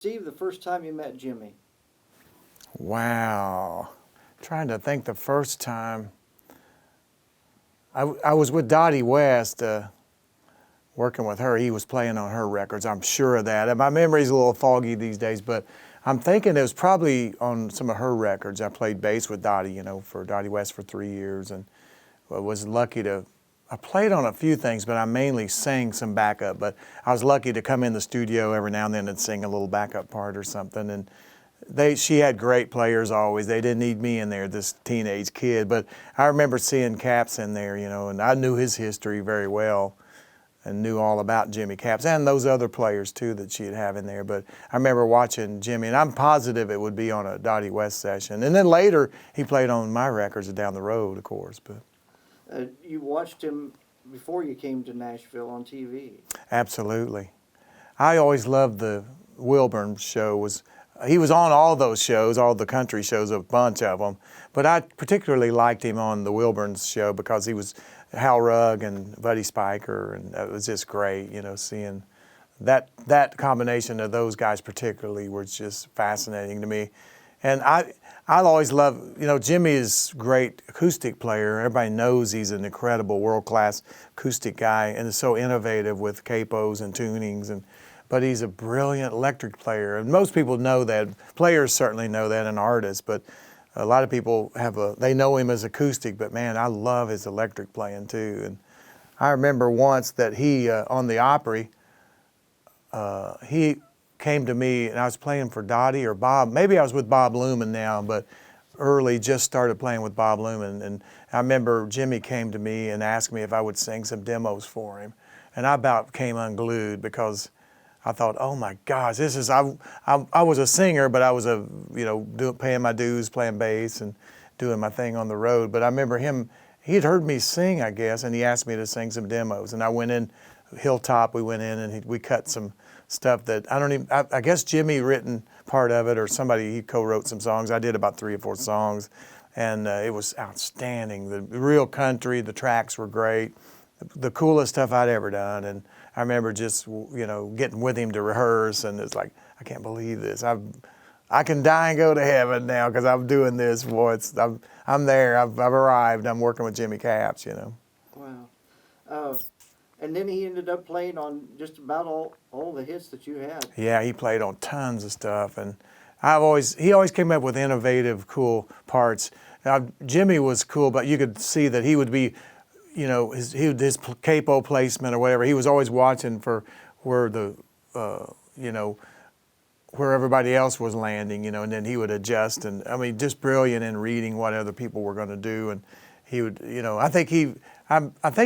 Steve, the first time you met Jimmy? Wow. Trying to think the first time. I was with Dottie West, working with her. He was playing on her records, I'm sure of that. And my memory's a little foggy these days, but I'm thinking it was probably on some of her records. I played bass with Dottie, for Dottie West for 3 years, and was lucky to, I played on a few things, but I mainly sang some backup. But I was lucky to come in the studio every now and then and sing a little backup part or something. And she had great players always. They didn't need me in there, this teenage kid. But I remember seeing Capps in there, and I knew his history very well and knew all about Jimmy Capps and those other players too that she'd have in there. But I remember watching Jimmy, and I'm positive it would be on a Dottie West session. And then later he played on my records down the road, of course. But You watched him before you came to Nashville on TV. absolutely. I always loved the Wilburn show. He was on all those shows, all the country shows, a bunch of them. But I particularly liked him on the Wilburn show because he was Hal Rugg and Buddy Spiker, and it was just great, seeing that combination of those guys particularly was just fascinating to me. And I always love, Jimmy is a great acoustic player. Everybody knows he's an incredible world-class acoustic guy and is so innovative with capos and tunings. But he's a brilliant electric player. And most people know that. Players certainly know that, and artists. But a lot of people they know him as acoustic. But man, I love his electric playing too. And I remember once that he, on the Opry, he came to me, and I was playing for Dottie or Bob. Maybe I was with Bob Luman now, but early just started playing with Bob Luman. And I remember Jimmy came to me and asked me if I would sing some demos for him. And I about came unglued because I thought, oh my gosh, I was a singer, but I was paying my dues, playing bass and doing my thing on the road. But I remember he'd heard me sing, I guess, and he asked me to sing some demos. And I went in, Hilltop, we went in and we cut some stuff that I guess Jimmy written part of it, or he co-wrote some songs. I did about 3 or 4 songs, and it was outstanding. The real country, the tracks were great, the coolest stuff I'd ever done. And I remember just, getting with him to rehearse, and it's like, I can't believe this. I can die and go to heaven now because I'm doing this. Boy, I'm there. I've arrived. I'm working with Jimmy Capps, Wow. And then he ended up playing on just about all the hits that you had. Yeah, he played on tons of stuff, and he always came up with innovative, cool parts. Jimmy was cool, but you could see that he would be, his capo placement or whatever. He was always watching for where where everybody else was landing, and then he would adjust. And I mean, just brilliant in reading what other people were going to do. And he would, I think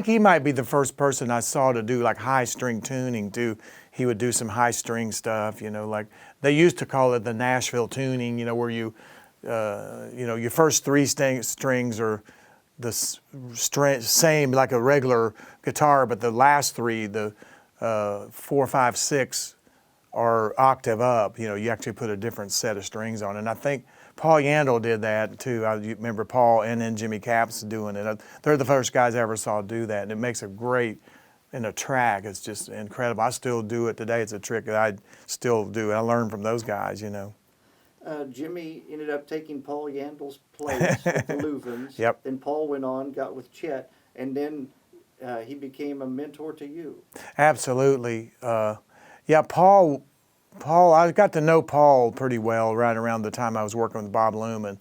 he might be the first person I saw to do like high string tuning too. He would do some high string stuff, like they used to call it the Nashville tuning, where your first 3 strings are the same like a regular guitar, but the last 3, the 4, 5, 6 are octave up. You actually put a different set of strings on. And I think Paul Yandel did that too. I remember Paul and then Jimmy Capps doing it. They're the first guys I ever saw do that, and it makes a great, in a track, it's just incredible. I still do it today. It's a trick that I still do. I learned from those guys, Jimmy ended up taking Paul Yandel's place with the Louvens. Yep. Then Paul went on, got with Chet, and then he became a mentor to you. Absolutely. Yeah, Paul, I got to know Paul pretty well right around the time I was working with Bob Luman.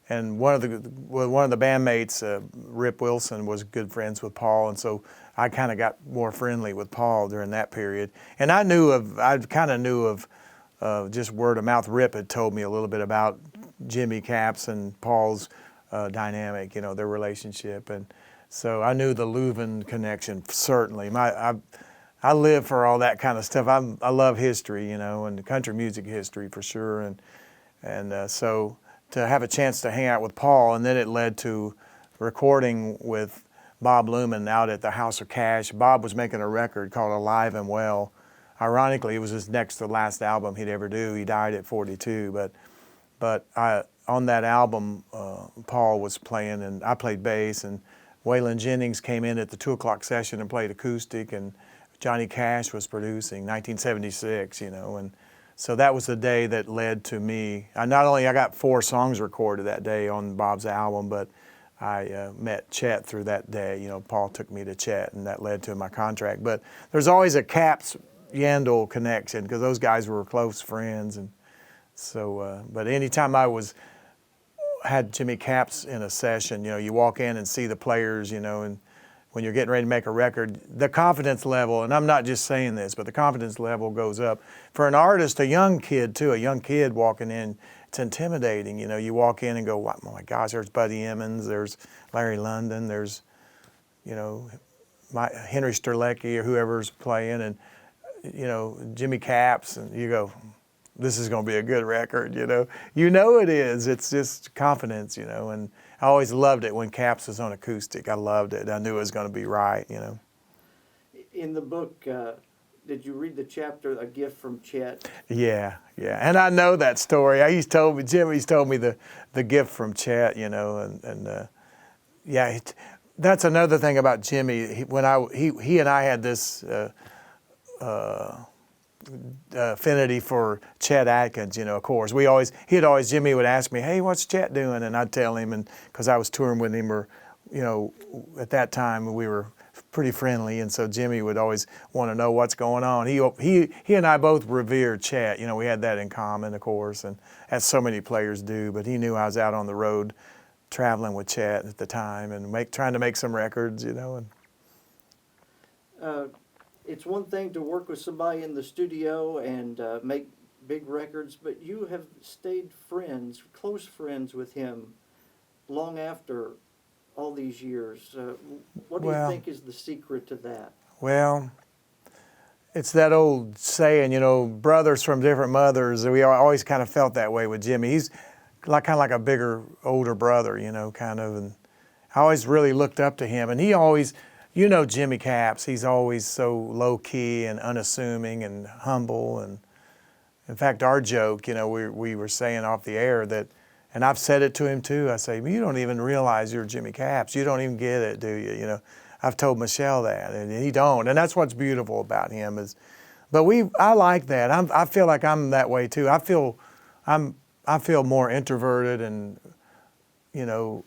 And one of the bandmates, Rip Wilson, was good friends with Paul, and so I kind of got more friendly with Paul during that period. And I kind of knew of just word of mouth. Rip had told me a little bit about Jimmy Capps and Paul's dynamic, their relationship. And so I knew the Leuven connection, certainly. I live for all that kind of stuff. I love history, and country music history for sure. And so to have a chance to hang out with Paul, and then it led to recording with Bob Luman out at the House of Cash. Bob was making a record called Alive and Well. Ironically, it was his next to last album he'd ever do. He died at 42, but on that album, Paul was playing, and I played bass, and Waylon Jennings came in at the 2 o'clock session and played acoustic, and Johnny Cash was producing, 1976, and So that was the day that led to me. I got 4 songs recorded that day on Bob's album, but I met Chet through that day. You know, Paul took me to Chet, and that led to my contract. But there's always a Caps Yandle connection because those guys were close friends, and so. But anytime had Jimmy Capps in a session, you know, you walk in and see the players, you know, and when you're getting ready to make a record, the confidence level, and I'm not just saying this, but the confidence level goes up. For an artist, a young kid walking in, it's intimidating. You know, you walk in and go, oh my gosh, there's Buddy Emmons, there's Larry London, there's, you know, Henry Sterlecki or whoever's playing, and, you know, Jimmy Capps, and you go, this is going to be a good record, you know. You know it is. It's just confidence, you know, and I always loved it when Capps was on acoustic. I loved it. I knew it was going to be right, you know. In the book, did you read the chapter, A Gift from Chet? Yeah. And I know that story. Jimmy's told me the gift from Chet, you know, and that's another thing about Jimmy. He and I had this affinity for Chet Atkins, you know, of course. Jimmy would ask me, hey, what's Chet doing? And I'd tell him, and because I was touring with him, or, you know, at that time we were pretty friendly, and so Jimmy would always want to know what's going on. He and I both revered Chet, you know, we had that in common, of course, and as so many players do, but he knew I was out on the road traveling with Chet at the time and trying to make some records, you know. It's one thing to work with somebody in the studio and make big records, but you have stayed close friends with him long after all these years. What do you think is the secret to that? Well, it's that old saying, you know, brothers from different mothers. We always kind of felt that way with Jimmy. He's kind of like a bigger, older brother, you know, kind of. And I always really looked up to him. And he always, you know, Jimmy Capps, he's always so low-key and unassuming and humble. And in fact, our joke, you know, we were saying off the air that, and I've said it to him too, I say, you don't even realize you're Jimmy Capps. You don't even get it, do you? You know, I've told Michelle that, and he don't. And that's what's beautiful about him is, but I like that. I feel like I'm that way too. I feel more introverted, and, you know,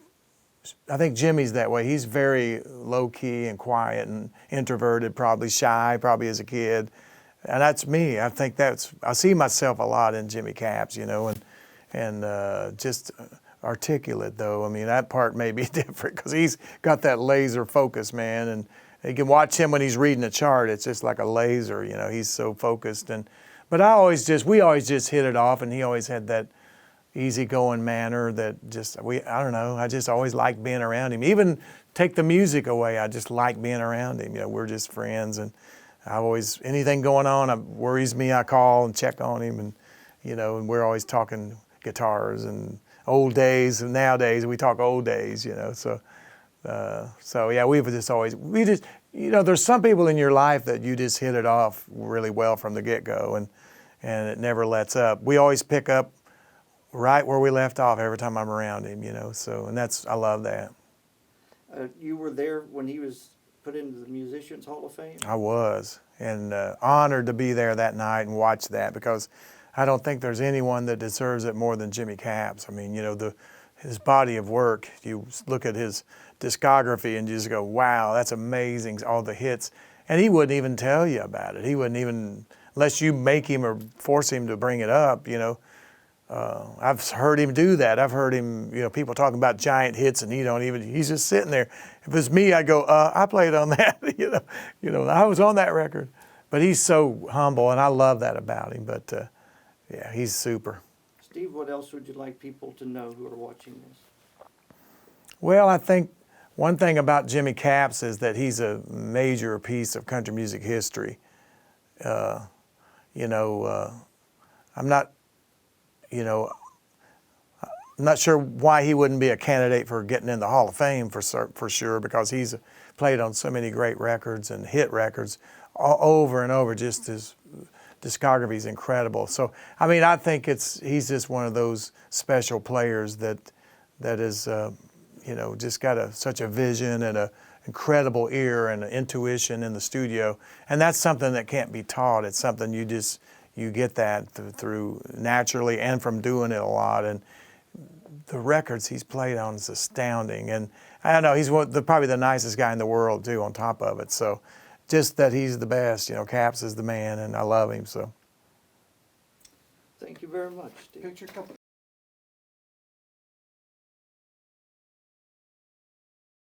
I think Jimmy's that way. He's very low-key and quiet and introverted, probably shy, probably as a kid. And that's me. I see myself a lot in Jimmy Capps, you know, and just articulate, though. I mean, that part may be different because he's got that laser focus, man. And you can watch him when he's reading a chart. It's just like a laser, you know. He's so focused. But we always just hit it off, and he always had that easygoing manner that I don't know, I just always liked being around him. Even take the music away, I just like being around him. You know, we're just friends, and anything going on worries me, I call and check on him, and, you know, and we're always talking guitars and old days, and nowadays we talk old days, you know, so yeah, you know, there's some people in your life that you just hit it off really well from the get-go, and it never lets up. We always pick up right where we left off every time I'm around him, you know, so, and I love that. You were there when he was put into the Musicians Hall of Fame? I was, and honored to be there that night and watch that, because I don't think there's anyone that deserves it more than Jimmy Capps. I mean, you know, his body of work, you look at his discography and you just go, wow, that's amazing, all the hits. And he wouldn't even tell you about it. He wouldn't even, unless you make him or force him to bring it up, you know. I've heard him do that. I've heard him, you know, people talking about giant hits, and he's just sitting there. If it's me, I go, I played on that, you know, I was on that record. But he's so humble, and I love that about him. But yeah, he's super. Steve, what else would you like people to know who are watching this? Well, I think one thing about Jimmy Capps is that he's a major piece of country music history. You know, I'm not sure why he wouldn't be a candidate for getting in the Hall of Fame for sure, because he's played on so many great records and hit records over and over. Just his discography is incredible. So, I mean, I think he's just one of those special players that is, you know, just got such a vision and a incredible ear and an intuition in the studio. And that's something that can't be taught. It's something you you get that through naturally and from doing it a lot. And the records he's played on is astounding. And I don't know, he's probably the nicest guy in the world too, on top of it. So just that he's the best, you know, Caps is the man, and I love him. So Thank you very much, Steve. Picture couple.